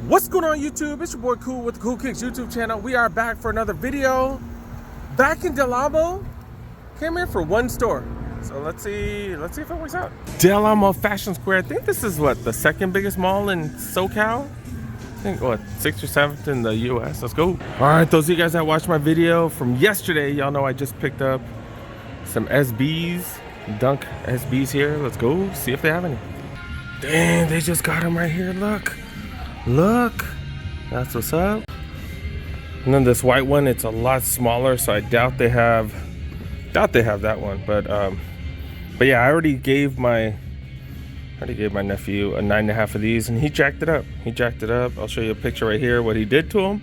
What's going on YouTube? It's your boy Cool with the Cool Kicks YouTube channel. We are back for another video. Back in Del Amo. Came here for one store. So let's see if it works out. Del Amo Fashion Square. I think this is what, the second biggest mall in SoCal? I think what, 6th or 7th in the US. Let's go. All right, those of you guys that watched my video from yesterday, y'all know I just picked up some SBs, Dunk SBs here. Let's go see if they have any. Dang, they just got them right here. Look, that's what's up. And then this white one, it's a lot smaller, so I doubt they have that one. But yeah, I already gave my nephew a 9.5 of these, and he jacked it up. I'll show you a picture right here what he did to him.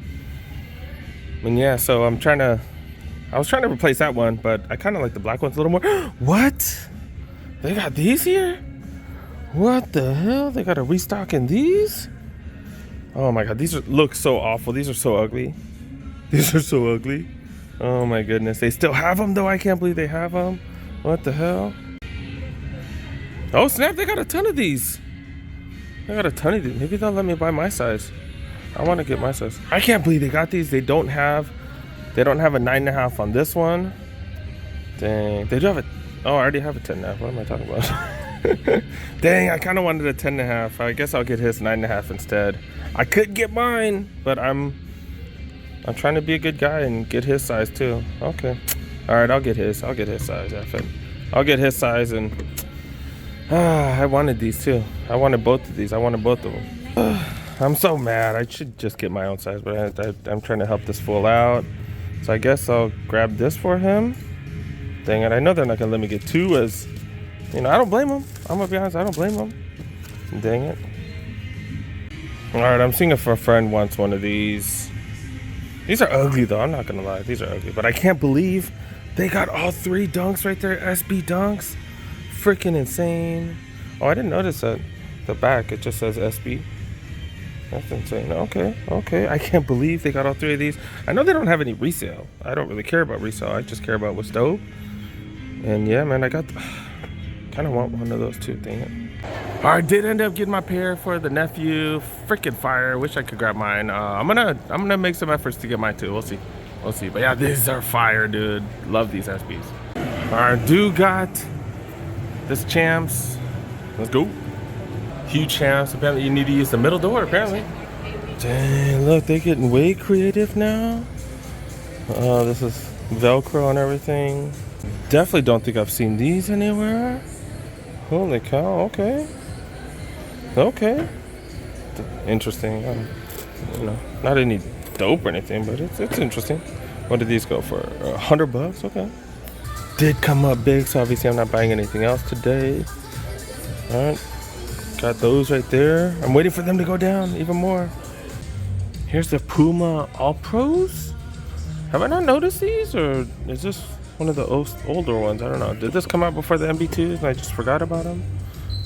And yeah, so I was trying to replace that one, but I kind of like the black ones a little more. What? They got these here? What the hell? They got a restock in these? Oh my god, these look so awful. These are so ugly. Oh my goodness. They still have them though. I can't believe they have them. What the hell? Oh snap, they got a ton of these. Maybe they'll let me buy my size. I want to get my size. I can't believe they got these. They don't have a 9.5 on this one. Dang. They do have I already have a 10.5. What am I talking about? Dang, I kind of wanted a 10.5. I guess I'll get his 9.5 instead. I could get mine, but I'm trying to be a good guy and get his size too. Okay. All right, I'll get his size. I'll get his size, and I wanted these too. I wanted both of these. I wanted both of them. I'm so mad. I should just get my own size, but I'm trying to help this fool out. So I guess I'll grab this for him. Dang it, I know they're not gonna let me get two, as you know, I don't blame them. I'm gonna be honest, I don't blame them. Dang it. All right, I'm seeing if a friend wants one of these. These are ugly though, I'm not gonna lie. These are ugly, but I can't believe they got all three dunks right there, SB dunks. Freaking insane. Oh, I didn't notice that. The back, it just says SB. That's insane. Okay. I can't believe they got all three of these. I know they don't have any resale. I don't really care about resale. I just care about what's dope. And yeah, man, I got kind of want one of those too, dang it. All right, did end up getting my pair for the nephew. Freaking fire. Wish I could grab mine. I'm gonna make some efforts to get mine too. We'll see. But yeah, these are fire, dude. Love these SBs. All right, dude got this champs. Let's go. Huge champs. Apparently you need to use the middle door, apparently. Dang, look, they're getting way creative now. This is Velcro and everything. Definitely don't think I've seen these anywhere. Holy cow, okay. Interesting. You know, not any dope or anything, but it's interesting. What did these go for? $100? Okay. Did come up big, so obviously I'm not buying anything else today. All right. Got those right there. I'm waiting for them to go down even more. Here's the Puma All Pros. Have I not noticed these, or is this one of the older ones? I don't know. Did this come out before the MB2s and I just forgot about them?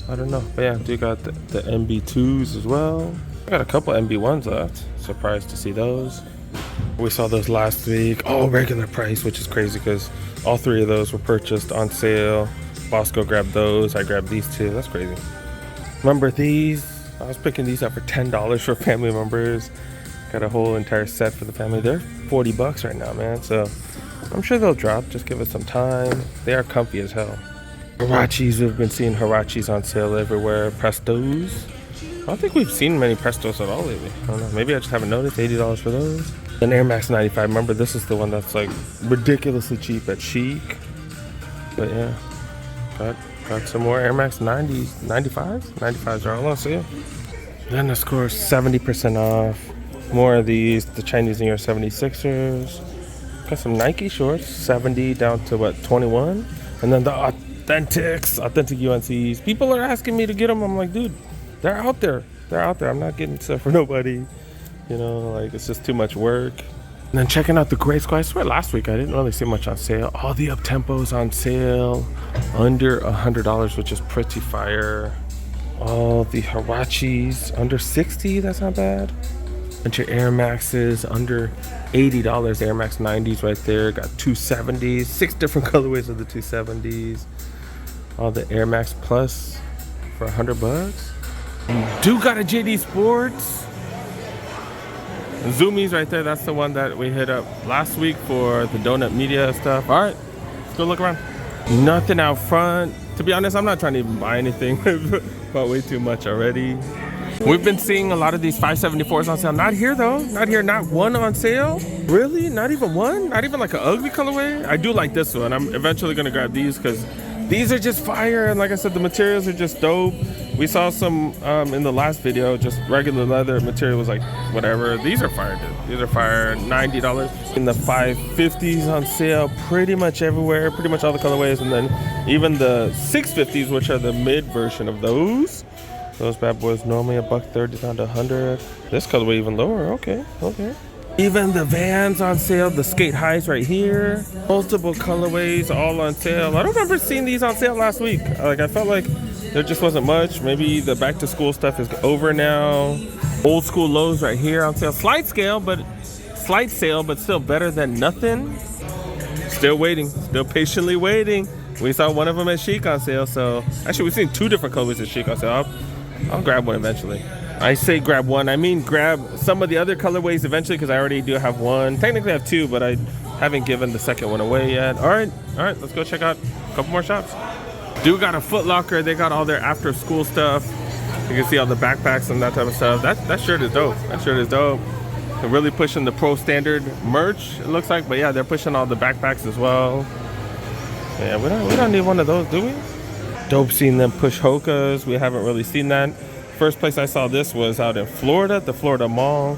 I don't know. But yeah, do got the MB2s as well. I got a couple MB1s left. Surprised to see those. We saw those last week. Oh, regular price, which is crazy because all three of those were purchased on sale. Bossco grabbed those. I grabbed these two. That's crazy. Remember these? I was picking these up for $10 for family members. Got a whole entire set for the family. They're $40 right now, man. So I'm sure they'll drop. Just give it some time. They are comfy as hell. Huaraches, we've been seeing Huaraches on sale everywhere. Prestos. I don't think we've seen many Prestos at all lately. I don't know. Maybe I just haven't noticed. $80 for those. An Air Max 95. Remember, this is the one that's like ridiculously cheap at Chic. But yeah, got some more Air Max 90s, 95s. 95s are all on sale. Then of course 70% off. More of these, the Chinese New Year 76ers. Got some Nike shorts, 70 down to what, 21? And then the authentic UNCs. People are asking me to get them. I'm like, dude, they're out there. I'm not getting stuff for nobody. You know, like, it's just too much work. And then checking out the Gray Squad. I swear last week I didn't really see much on sale. All the up-tempos on sale. Under $100, which is pretty fire. All the Huaraches under 60, that's not bad. Bunch of Air Maxes under $80. Air Max 90s right there. Got 270s, 6 different colorways of the 270s. All the Air Max Plus for $100. Dude got a JD Sports. Zumiez right there, that's the one that we hit up last week for the donut media stuff. All right, let's go look around. Nothing out front. To be honest, I'm not trying to even buy anything. Bought way too much already. We've been seeing a lot of these 574s on sale. Not here though, not here, not one on sale. Really, not even one? Not even like an ugly colorway? I do like this one. I'm eventually gonna grab these because these are just fire. And like I said, the materials are just dope. We saw some in the last video, just regular leather material was like whatever. These are fire, dude. These are fire, $90. In the 550s on sale pretty much everywhere, pretty much all the colorways. And then even the 650s, which are the mid version of those bad boys normally $130 down to $100. This colorway even lower. Okay. Even the Vans on sale, the skate highs right here. Multiple colorways all on sale. I don't remember seeing these on sale last week. Like I felt like there just wasn't much. Maybe the back to school stuff is over now. Old school lows right here on sale. Slight sale, but still better than nothing. Still waiting, still patiently waiting. We saw one of them at Chic on sale. So actually we've seen two different colorways at Chic on sale. I'll grab one eventually. I say grab one, I mean grab some of the other colorways eventually because I already do have one. Technically I have two, but I haven't given the second one away yet. All right, let's go check out a couple more shops. Dude got a Foot Locker. They got all their after school stuff. You can see all the backpacks and that type of stuff. That shirt is dope. They're really pushing the pro standard merch, it looks like. But yeah, they're pushing all the backpacks as well. Yeah, we don't need one of those, do we? Dope seeing them push Hokas. We haven't really seen that. First place I saw this was out in Florida, the Florida Mall.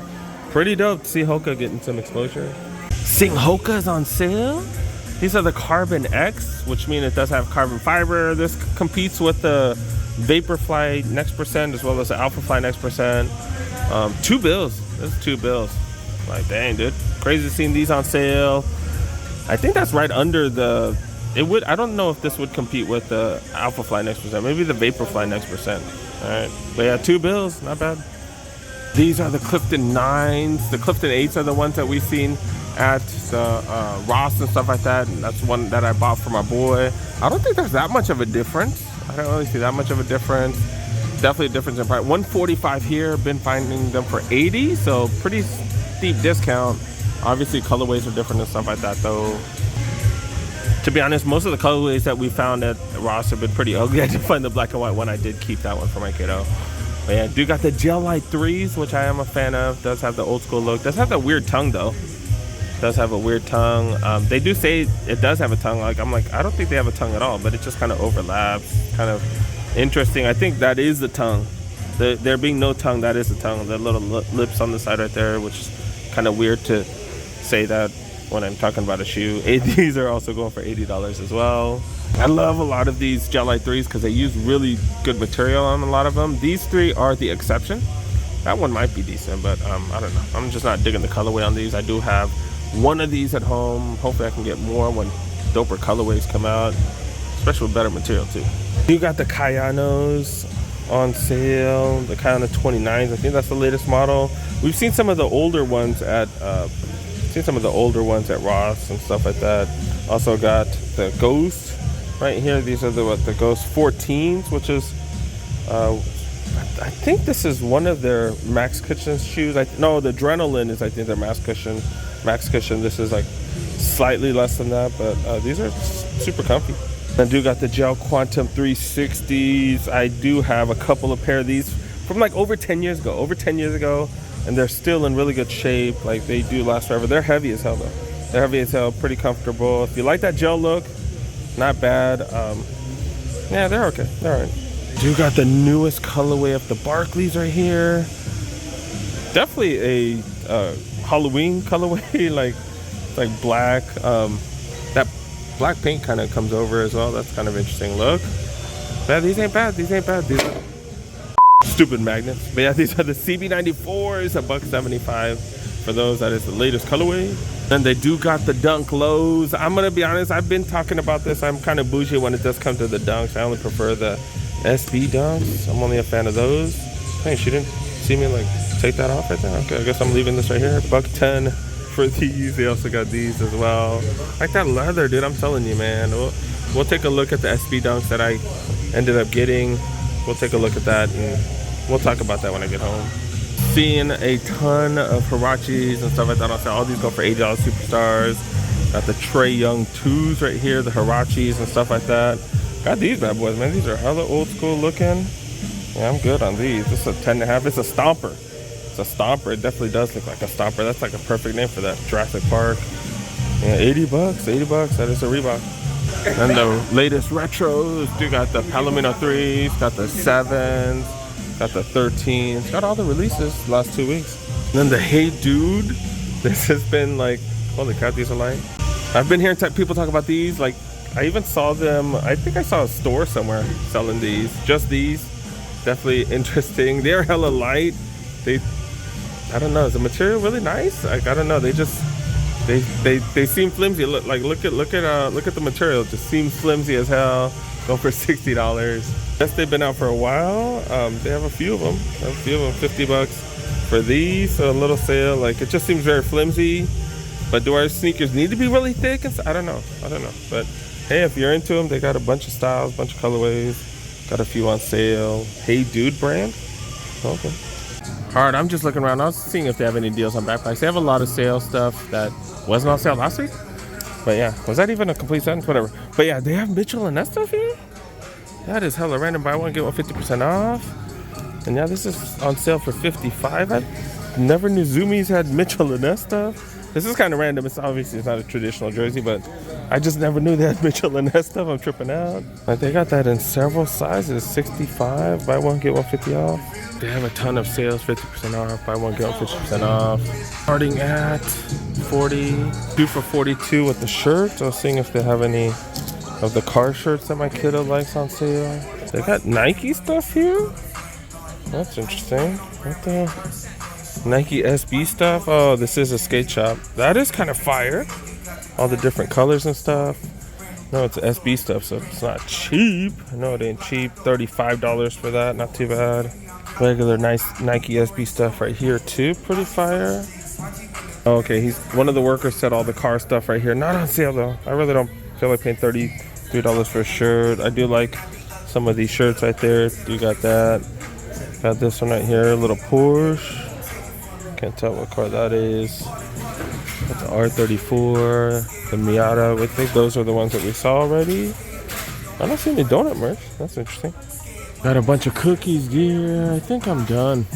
Pretty dope to see Hoka getting some exposure. Seeing Hoka's on sale. These are the Carbon X, which means it does have carbon fiber. This competes with the Vaporfly Next Percent as well as the Alphafly Next Percent. $2 bills. This is $2 bills. Like, dang, dude. Crazy seeing these on sale. I think that's right under the... I don't know if this would compete with the Alphafly Next Percent. Maybe the Vaporfly Next Percent. All right. But yeah, $2 bills. Not bad. These are the Clifton 9s. The Clifton 8s are the ones that we've seen at the Ross and stuff like that. And that's one that I bought for my boy. I don't think there's that much of a difference. I don't really see that much of a difference. Definitely a difference in price. $145 here. Been finding them for $80. So pretty steep discount. Obviously colorways are different and stuff like that though. To be honest, most of the colorways that we found at Ross have been pretty ugly. I did find the black and white one. I did keep that one for my kiddo. But yeah, do got the Gel Light 3s, which I am a fan of. Does have the old school look. Does have that weird tongue though. Does have a weird tongue. They do say it does have a tongue. Like I'm like, I don't think they have a tongue at all, but it just kind of overlaps. Kind of interesting. I think that is the tongue. There being no tongue, that is the tongue. The little lips on the side right there, which is kind of weird to say that when I'm talking about a shoe. These are also going for $80 as well. I love a lot of these Gel Light 3s because they use really good material on a lot of them. These three are the exception. That one might be decent, but I don't know. I'm just not digging the colorway on these. I do have one of these at home. Hopefully I can get more when doper colorways come out, especially with better material too. You got the Kayanos on sale, the Kayano 29s. I think that's the latest model. We've seen some of the older ones at Ross and stuff like that. Also got the Ghost right here. These are the Ghost 14s, which is I think this is one of their Max Cushion shoes. No, the Adrenaline is I think their Max Cushion. This is like slightly less than that, but these are super comfy. I do got the Gel Quantum 360s. I do have a couple of pair of these from like over 10 years ago. And they're still in really good shape. Like they do last forever. They're heavy as hell though. They're heavy as hell, pretty comfortable. If you like that gel look, not bad. Yeah, they're okay. They're all right. You got the newest colorway of the Barclays right here. Definitely a Halloween colorway, like black. That black paint kind of comes over as well. That's kind of interesting look. Yeah, these ain't bad. These are stupid magnets. But yeah, these are the CB94s, $175 for those. That is the latest colorway. And they do got the Dunk Lows. I'm gonna be honest, I've been talking about this. I'm kind of bougie when it does come to the Dunks. I only prefer the SB Dunks. I'm only a fan of those. Hey, she didn't see me like take that off right there. Okay, I guess I'm leaving this right here. $110 for these. They also got these as well. Like that leather, dude. I'm telling you, man. We'll take a look at the SB Dunks that I ended up getting. We'll take a look at that and we'll talk about that when I get home. seeing a ton of Hirachis and stuff like that on sale. All these go for $80 Superstars. Got the Trey Young 2s right here, the Hirachis and stuff like that. Got these bad boys, man. These are hella old school looking. Yeah, I'm good on these. This is a 10.5. It's a stomper. It's a stomper. It definitely does look like a stomper. That's like a perfect name for that. Jurassic Park. Yeah, 80 bucks. 80 bucks. That is a Reebok. And the latest retros. You got the Palomino 3s. Got the 7s. Got the 13s. Got all the releases the last 2 weeks. And then the Hey Dude. This has been like, holy crap, these are lying. I've been hearing people talk about these. Like, I even saw them. I think I saw a store somewhere selling these. Just these. Definitely interesting. They're hella light. I don't know, is the material really nice? Like, I don't know, they seem flimsy. Look at the material. It just seems flimsy as hell. Go for $60. Yes, they've been out for a while. They have a few of them. 50 bucks for these. So a little sale. Like, it just seems very flimsy. But do our sneakers need to be really thick? I don't know. But hey, if you're into them, they got a bunch of styles, bunch of colorways. Got a few on sale. Hey Dude brand. Okay. All right, I'm just looking around. I was seeing if they have any deals on backpacks. They have a lot of sale stuff that wasn't on sale last week. But yeah, was that even a complete sentence? Whatever. But yeah, they have Mitchell and Ness stuff here. That is hella random. Buy one, get one 50% off. And yeah, this is on sale for $55. I never knew Zumiez had Mitchell and Ness stuff. This is kind of random. It's obviously it's not a traditional jersey, but I just never knew they had Mitchell and Ness stuff. I'm tripping out. Like, they got that in several sizes. 65. Buy one, get one 50 off. They have a ton of sales, 50% off. Buy one, get one 50% off. Starting at 40. 2 for 42 with the shirts. I was seeing if they have any of the car shirts that my kiddo likes on sale. They got Nike stuff here. That's interesting. What the? Nike SB stuff. Oh, this is a skate shop. That is kind of fire. All the different colors and stuff. No, it's SB stuff, so it's not cheap. I know it ain't cheap. $35 for that. Not too bad. Regular nice Nike SB stuff right here too. Pretty fire. Oh, okay, he's one of the workers said all the car stuff right here. Not on sale though. I really don't feel like paying $33 for a shirt. I do like some of these shirts right there. You got that. Got this one right here. A little Porsche. Can't tell what car that is. That's the R34, the Miata. I think those are the ones that we saw already. I don't see any donut merch. That's interesting. Got a bunch of cookies, gear. I think I'm done.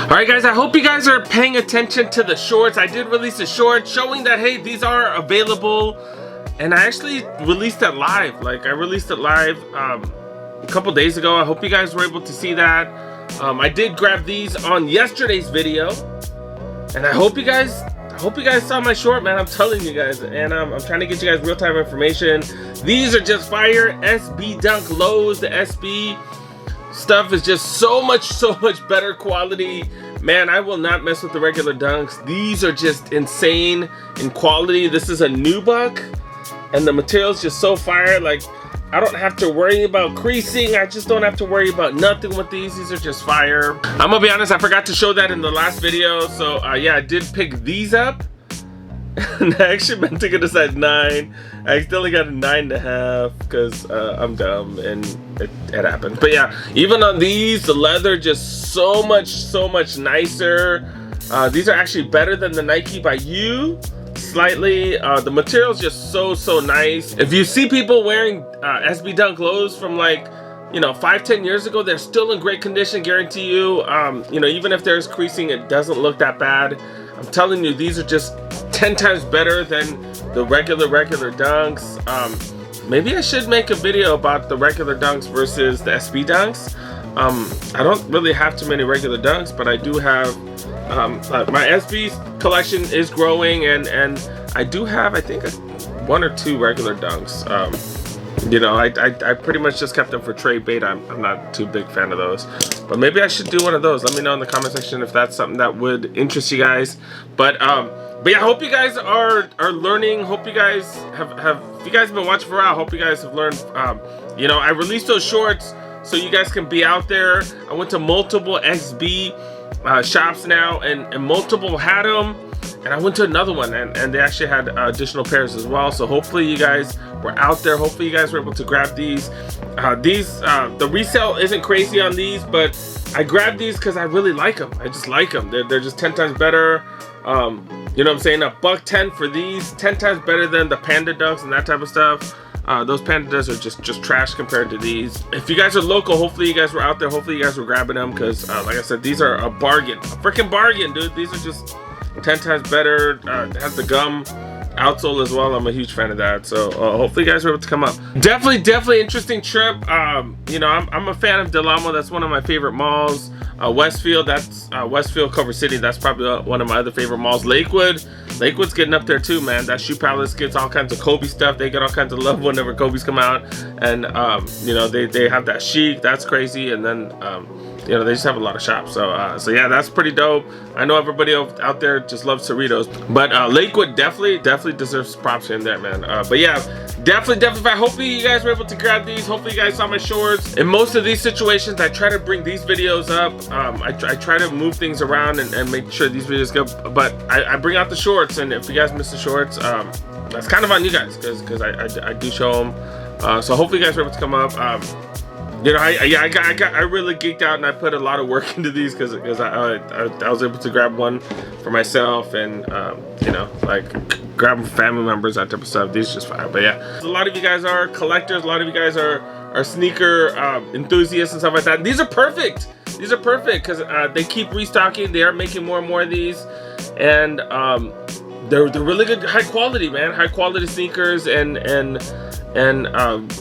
Alright guys, I hope you guys are paying attention to the shorts. I did release a short showing that, hey, these are available. And I actually released it live. Like, I released it live a couple days ago. I hope you guys were able to see that. I did grab these on yesterday's video, and I hope you guys saw my short, man. I'm telling you guys, and I'm trying to get you guys real-time information. These are just fire. SB Dunk lows. The SB stuff is just so much better quality. Man, I will not mess with the regular Dunks. These are just insane in quality. This is a nubuck, and the material's just so fire. Like, I don't have to worry about creasing. I just don't have to worry about nothing with these. These are just fire. I'm gonna be honest, I forgot to show that in the last video. So yeah, I did pick these up. And I actually meant to get a size 9. I accidentally got a 9.5 because I'm dumb and it happens. But yeah, even on these, the leather just so much nicer. These are actually better than the Nike by You. Slightly. The material is just so nice. If you see people wearing SB Dunk lows from, like, you know, 5-10 years ago, they're still in great condition, guarantee you. You know, even if there's creasing, it doesn't look that bad. I'm telling you, these are just 10 times better than the regular Dunks. Maybe I should make a video about the regular Dunks versus the SB Dunks. I don't really have too many regular Dunks, but I do have my SB collection is growing, and I do have, I think, 1 or 2 regular Dunks. You know, I pretty much just kept them for trade bait. I'm not too big fan of those, but maybe I should do one of those. Let me know in the comment section if that's something that would interest you guys. But yeah, I hope you guys are learning. Hope you guys have if you guys have been watching for a while, hope you guys have learned. You know, I released those shorts so you guys can be out there. I went to multiple SB shops now, and multiple had them, and I went to another one, and they actually had additional pairs as well. So hopefully you guys were out there. Hopefully you guys were able to grab these. The resale isn't crazy on these, but I grabbed these because I really like them. I just like them. They're just 10 times better. You know what I'm saying? $110 for these, 10 times better than the Panda Dunks and that type of stuff. Those Pandas are just trash compared to these. If you guys are local, hopefully you guys were out there. Hopefully you guys were grabbing them because, like I said, these are a bargain. A freaking bargain, dude. These are just 10 times better. It has the gum outsole as well. I'm a huge fan of that. So hopefully you guys were able to come up. Definitely interesting trip. You know, I'm a fan of Del Amo. That's one of my favorite malls. Westfield, that's Westfield, Culver City. That's probably one of my other favorite malls. Lakewood's getting up there too, man. That Shoe Palace gets all kinds of Kobe stuff. They get all kinds of love whenever Kobe's come out. And, you know, they have that chic. That's crazy. And then, you know, they just have a lot of shops. So yeah, that's pretty dope. I know everybody out there just loves Cerritos. But Lakewood definitely deserves props in there, man. But yeah, definitely. Hopefully you guys were able to grab these. Hopefully you guys saw my shorts. In most of these situations, I try to bring these videos up. I try to move things around and make sure these videos go. But I bring out the shorts. And if you guys miss the shorts, that's kind of on you guys. Because I do show them. So hopefully you guys were able to come up. You know, I really geeked out and I put a lot of work into these because I was able to grab one for myself and you know, like grab family members, that type of stuff. These are just fire. But yeah, a lot of you guys are collectors. A lot of you guys are sneaker enthusiasts and stuff like that. These are perfect. These are perfect because they keep restocking. They are making more and more of these, and they're really good, high quality, man. High quality sneakers and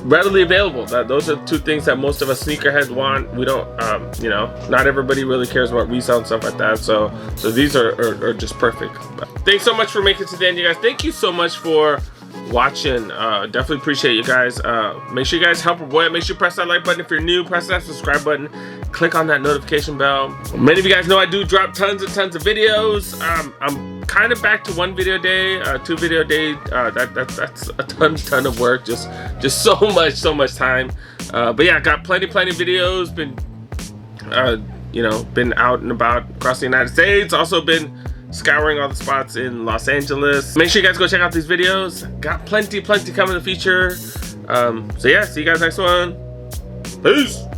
readily available. Those are two things that most of us sneakerheads want. We don't, you know, not everybody really cares about resale and stuff like that. So these are just perfect. But thanks so much for making it to the end, you guys. Thank you so much for watching. Definitely appreciate you guys. Make sure you guys help our boy. Make sure you press that like button if you're new. Press that subscribe button. Click on that notification bell. Many of you guys know I do drop tons and tons of videos. I'm kind of back to 1 video a day, 2 video a day. That's a ton of work. Just so much time. But yeah, got plenty of videos. Been you know, been out and about across the United States. Also been scouring all the spots in Los Angeles. Make sure you guys go check out these videos. Got plenty coming in the future. So yeah, see you guys next one. Peace.